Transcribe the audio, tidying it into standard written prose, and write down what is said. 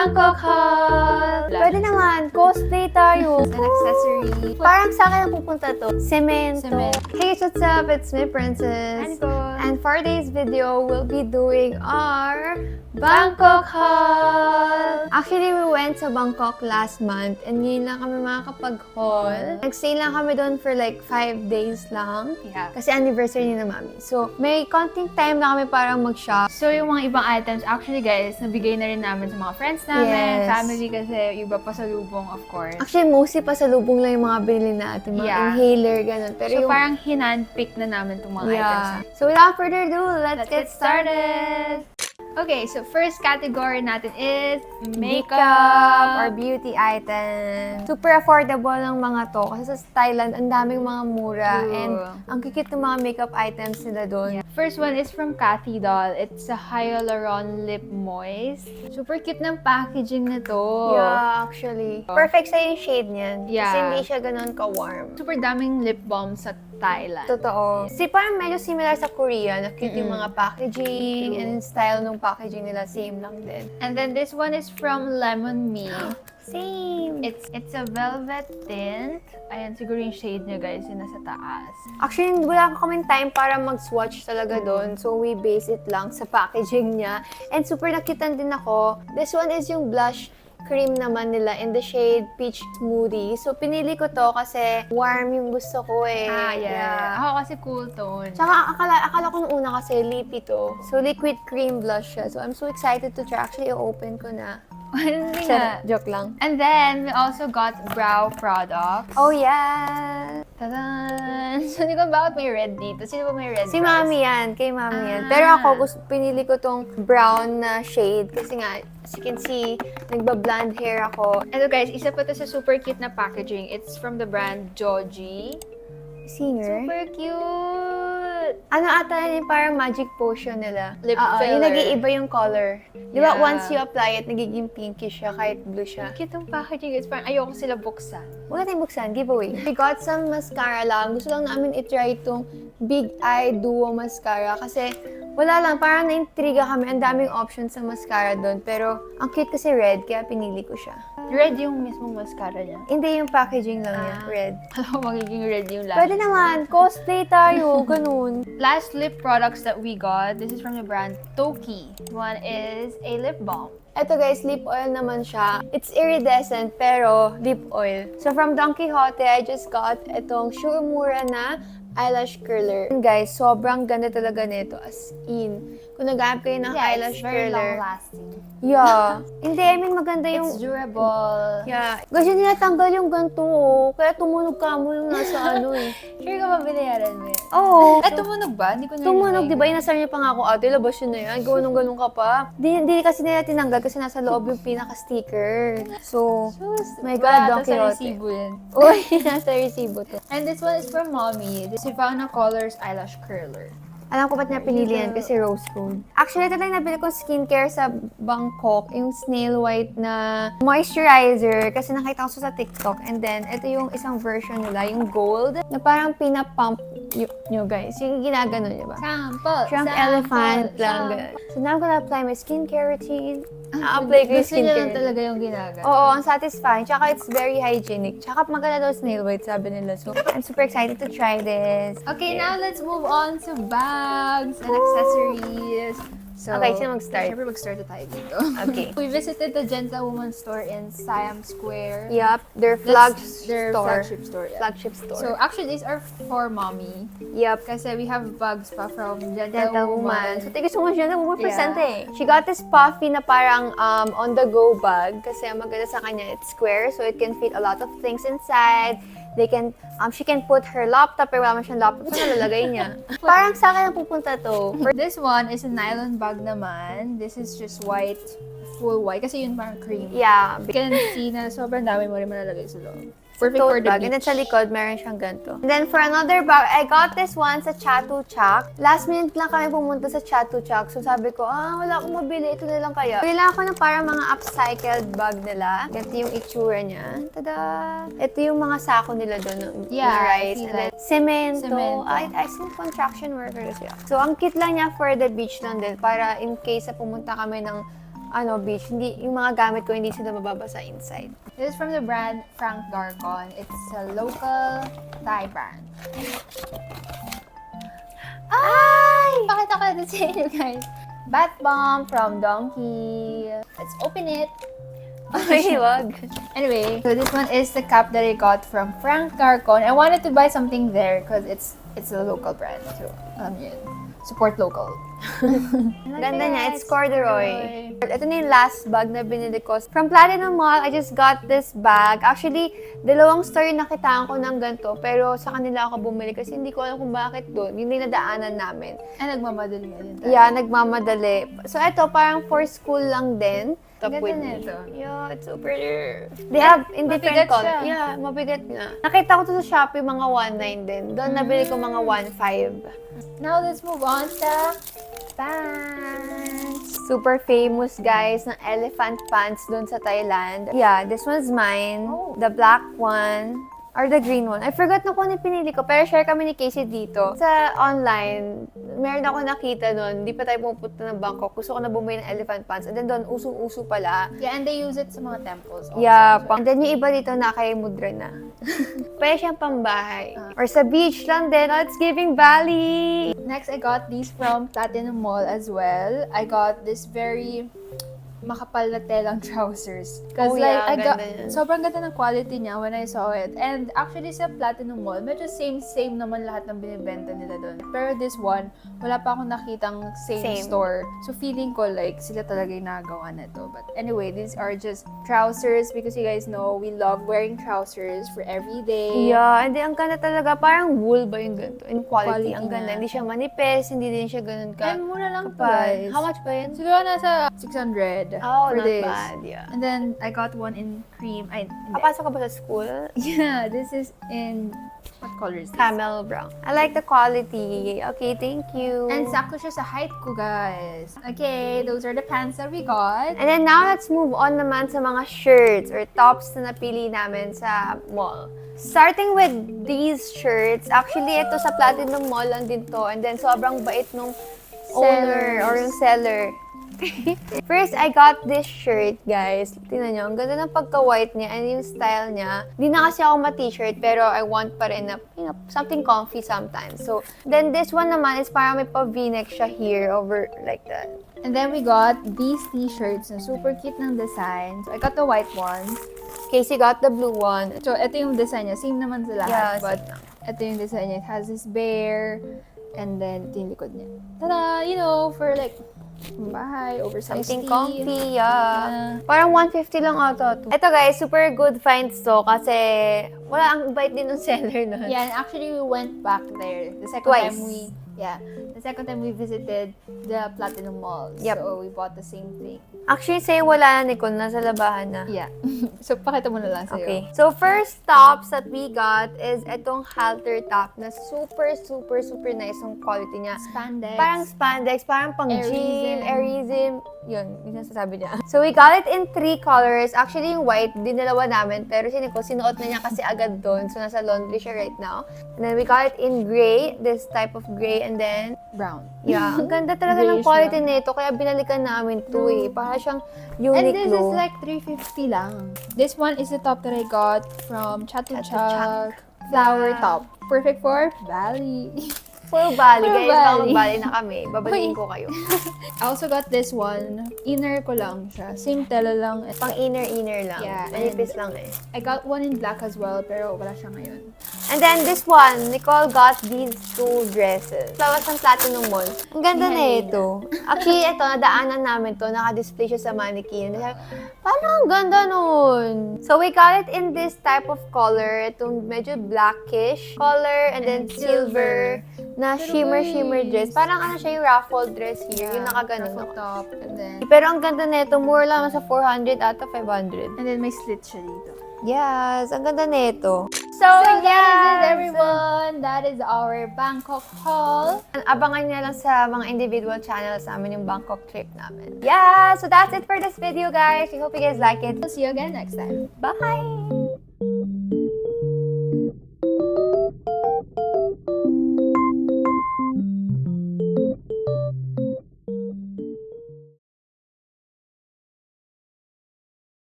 Bangkok haul! Pwede naman, cosplay tayo. An accessory. Parang sa akin ang pupunta to. Cemento. Cement. Hey, what's up? It's me, Princess. And for today's video, we'll be doing our Bangkok haul! Actually, we went sa Bangkok last month and ngayon lang kami makakapag-haul. Nag-stay lang kami doon for like 5 days lang. Yeah. Kasi anniversary ni na mami. So, may konting time na kami parang mag-shop. So, yung mga ibang items, actually guys, nabigay na rin namin sa mga friends namin, Yes. family kasi, iba pa sa lubong, of course. Actually, mostly pa sa lubong lang yung mga binili natin. Mga Yeah. inhaler, ganun. Pero So, yung... parang hinandpick na namin itong mga items. So, without further ado, let's get started! Okay, so first category natin is Makeup or beauty items. Super affordable ng mga to. Kasi sa Thailand, ang daming mga mura. True. And ang kikit ng mga makeup items nila doon. Yeah. First one is from Cathy Doll. It's a Hyaluron Lip Moist. Super cute ng packaging nito. Yeah, actually. Perfect sa yung shade niyan. Yeah. Kasi hindi siya ganun ka-warm. Super daming lip balm sa Thailand. Totoo. Kasi parang medyo similar sa Korea. Na cute yung mga packaging and yung style ng packaging nila. Same lang din. And then this one is from Lemon Me. Same. It's a velvet tint. Ayan, siguro yung shade niya guys, yung nasa taas. Actually, wala kaming time para mag-swatch talaga doon. So, we base it lang sa packaging niya. And super nakitan din ako. This one is yung blush cream naman nila in the shade Peach Smoothie. So, pinili ko to kasi warm yung gusto ko eh. Yeah. Ako kasi cool tone. Tsaka akala ko nung una kasi lippy to. So, liquid cream blush siya. So, I'm so excited to try. Actually, i-open ko na. Hindi nga. Joke lang. And then, we also got brow products. Oh, yeah! Tadan! So, hindi ko bakit may red dito. Sino ba may red Si brows? Mami yan. Kay Mami yan. Ah. Pero ako, pinili ko tong brown na shade. Kasi nga, as you can see, nagba-blonde hair ako. Ito guys, isa pa to sa super cute na packaging. It's from the brand Joji. Singer. Super cute! Ano ata yun, yung parang magic potion nila. Lip Oo, filler. yung nag-iiba yung color. Di ba, Yeah. once you apply it, nagiging pinkish siya, kahit blue siya. Cute ang packaging guys. Parang ayoko sila buksan. Huwag natin buksan, giveaway. We got some mascara lang. Gusto lang namin i-try itong Big Eye Duo Mascara kasi wala lang, parang na-intriga kami. Ang daming options sa mascara doon. Pero ang cute kasi red, kaya pinili ko siya. Red yung mismong mascara niya. Hindi yung packaging lang niya, red. Alam ko magiging red yung last. Pwede naman, cosplay tayo, ganun. Last lip products that we got, this is from the brand Toki. One is a lip balm. Ito guys, lip oil naman siya. It's iridescent, pero lip oil. So from Don Quixote, I just got itong Sure Mura na eyelash curler. And guys, sobrang ganda talaga nito, as in. Kung nag-aap kayo ng eyelash it's very curler. long-lasting. Yeah. Hindi, I mean maganda yung... It's durable. Yeah. Kasi nilatanggal yung ganito, oh. Kaya tumunog ka mo yung nasa ano eh. Sure ka mabinayaran mo yan? Oo. Tumunog ba? Hindi ko na Tumunog, di ba? Inasar niya pa nga ako, ate, labas yun na yan. Ganun ka pa. Di kasi nila tinanggal kasi nasa loob yung pinaka-sticker. So, my God, Don Wala, sa Quixote. resibo yan. Uy, nasa resibo to. And this one is from Mommy. This is Savannah Colors Eyelash Curler. Alam ko ba't niya pinili yan kasi rose gold. Actually, ito lang nabili kong skincare sa Bangkok, yung snail white na moisturizer kasi nakita ko sa TikTok. And then, ito yung isang version nila, yung gold, na parang pinapump nyo guys. Yung ginagano nyo ba? Sample! Shrunk elephant lang. Ganun. So now I'm gonna apply my skincare routine. Na-apply ko yung Gusto niya lang skincare. talaga yung ginagawa. Oo, ang satisfying. Tsaka it's very hygienic. Tsaka maganda daw snail white, sabi nila. So, I'm super excited to try this. Okay, now let's move on to bags and accessories. So, Okay, sino mag-start? Siyempre mag-start na tayo dito. Okay. We visited the Gentlewoman store in Siam Square. Yup, their That's their store. flagship store. Yeah. Flagship store. So, actually, these are for mommy. Yup. Kasi we have bags pa from Gentlewoman. Gentlewoman. So, thank you so much, Gentlewoman, for Yeah. sending. She got this puffy na parang on-the-go bag kasi ang maganda sa kanya, it's square, so it can fit a lot of things inside. They can, she can put her laptop, pero wala man siyang laptop, so nalalagay niya. Parang sa akin ang pupunta to. This one is a nylon bag naman. This is just white, full white. Kasi yun parang cream. Yeah. You can see na sobrang dami mo rin malalagay sa loob. Perfect Tote for the bag. And then beach. sa likod, meron siyang ganito. And then for another bag, I got this one sa Chatuchak. Last minute lang kami pumunta sa Chatuchak. So sabi ko, wala akong mabili. Ito na lang kaya. Bili ako ng parang mga upcycled bag nila. Ganito yung itsura niya. Tada! Ito yung mga sako nila doon. Yeah, na I rice. see And then that. cemento. Cemento. I think construction workers. Yeah. So ang kit lang niya for the beach lang din. Para in case na pumunta kami ng beach. Hindi, yung mga gamit ko, hindi sila mababasa inside. This is from the brand Frank Darcon. It's a local Thai brand. Ay! Pakita ko na sa inyo, guys. Bath bomb from Donkey. Let's open it. Ay, wag. Anyway, so this one is the cup that I got from Frank Darcon. I wanted to buy something there because it's a local brand. So, yun. Support local. Ganda niya. It's corduroy. Ito na yung last bag na binili ko. From Platinum Mall, I just got this bag. Actually, dalawang store nakitaan ko ng ganito. Pero sa kanila ako bumili kasi hindi ko alam kung bakit doon. Yun yung nadaanan namin. Nagmamadali nga din tayo. Yeah, nagmamadali. So ito, parang for school lang din. Ganda na ito. Yeah, it's super. They have in different Mabigat colors. siya. Yeah, mabigat nga. Nakita ko to sa Shopee, mga 1.9 din. Doon nabili ko mga 1.5. Now, let's move on sa pants. Super famous, guys, ng elephant pants doon sa Thailand. Yeah, this one's mine. Oh. The black one. Or the green one. I forgot na kung ano yung pinili ko, pero share kami ni Casey dito. Sa online, meron ako nakita nun, di pa tayo pumunta ng Bangkok. Gusto ko na bumili ng elephant pants. And then doon, usong-uso pala. Yeah, and they use it sa mga temples also. Yeah, So, and then yung iba dito nakay-mudra na. Pwede siyang pambahay. Or sa beach lang din. Oh, it's giving Bali! next, I got these from Platinum Mall as well. I got this very makapal na telang trousers. Because Oh, yeah, I got, ganda yan. sobrang ganda ng quality niya when I saw it. And actually sa Platinum Mall, medyo same naman lahat ng binibenta nila doon. Pero this one, wala pa akong nakitang same store. So feeling ko like sila talaga yung nagawa na to. But anyway, these are just trousers because you guys know we love wearing trousers for every day. Yeah, and then ang ganda talaga. Parang wool ba yung ganito? In quality, Quality ang ganda. na. Hindi siya manipis, hindi din siya ganun ka. And mura lang to, kapal. guys. How much ba yun? Siguro nasa 600 Oh, for not this. bad, yeah. And then I got one in cream. Papasok ka ba sa school? Yeah, this is in what color is this? Camel brown. I like the quality. Okay, thank you. And sakto siya sa height ko, guys. Okay, those are the pants that we got. And then now, let's move on naman sa mga shirts or tops na napili namin sa mall. Starting with these shirts, actually, ito sa Platinum Mall lang din to. And then, sobrang bait nung owner or yung seller. First, I got this shirt, guys. Tingnan nyo, ang ganda ng pagka-white niya and yung style niya. Di na kasi ako ma-t-shirt, pero I want pa rin na, something comfy sometimes. So, then this one naman is parang may pa-v-neck siya here over like that. And then we got these t-shirts na super cute ng design. So I got the white one. Casey got the blue one. So ito yung design niya. Same naman sa lahat. Yeah, but ito yung design niya. It has this bear. And then ito yung likod niya. Tada! You know, for like bahay, oversized Something tee. comfy, yeah. Parang 150 lang ata to. Ito guys, super good finds to kasi wala ang bait din ng seller nun. Yeah, and actually we went back there. The second Twice. time we visited the Platinum Mall. Yep. So we bought the same thing. Actually, sa'yo wala na, Nicole. Nasa labahan na. Yeah. So pakita mo na lang sa'yo. Okay. So, first tops that we got is itong halter top na super, super, super nice yung quality niya. Spandex. Parang spandex, parang pang gym, Airism. airism. Yun yung sasabi niya. So, we got it in 3 colors. Actually, yung white, dinalawa namin. Pero si Nicole, sinuot na niya kasi agad doon. So, nasa laundry siya right now. And then, we got it in gray. This type of gray. And then, brown. yeah, ang ganda talaga ng Grayish quality brown. nito. Kaya binalikan namin to eh. Para siyang And this is Uniqlo. like 350 lang. This one is the top that I got from Chatuchak. Flower top. Perfect for Bali. For Bali, For guys. Baka Bali. mag-Bali na kami. Babaliin Uy. ko kayo. I also got this one. Inner ko lang siya. Same tela lang. Pang inner lang. Yeah, Manipis lang eh. I got one in black as well, pero wala siya ngayon. And then this one, Nicole got these 2 dresses. Lawas ng Platinum Mall. Ang ganda na ito. Actually, ito, nadaanan namin to. Naka-display siya sa mannequin. Parang ang ganda nun. So, we got it in this type of color. Itong medyo blackish color and then And silver na Pero shimmer guys, dress. Parang ano siya yung raffle dress here. Yung nakaganon. Ruffle top. And then, Pero ang ganda nito, mura lang sa 400 ata 500. and then may slit siya dito. Yes, ang ganda nito. So, That is it, yes! everyone. That is our Bangkok haul. Abangan niyo lang sa mga individual channels namin yung Bangkok trip namin. Yeah! So, that's it for this video, guys. We hope you guys like it. We'll see you again next time. Bye!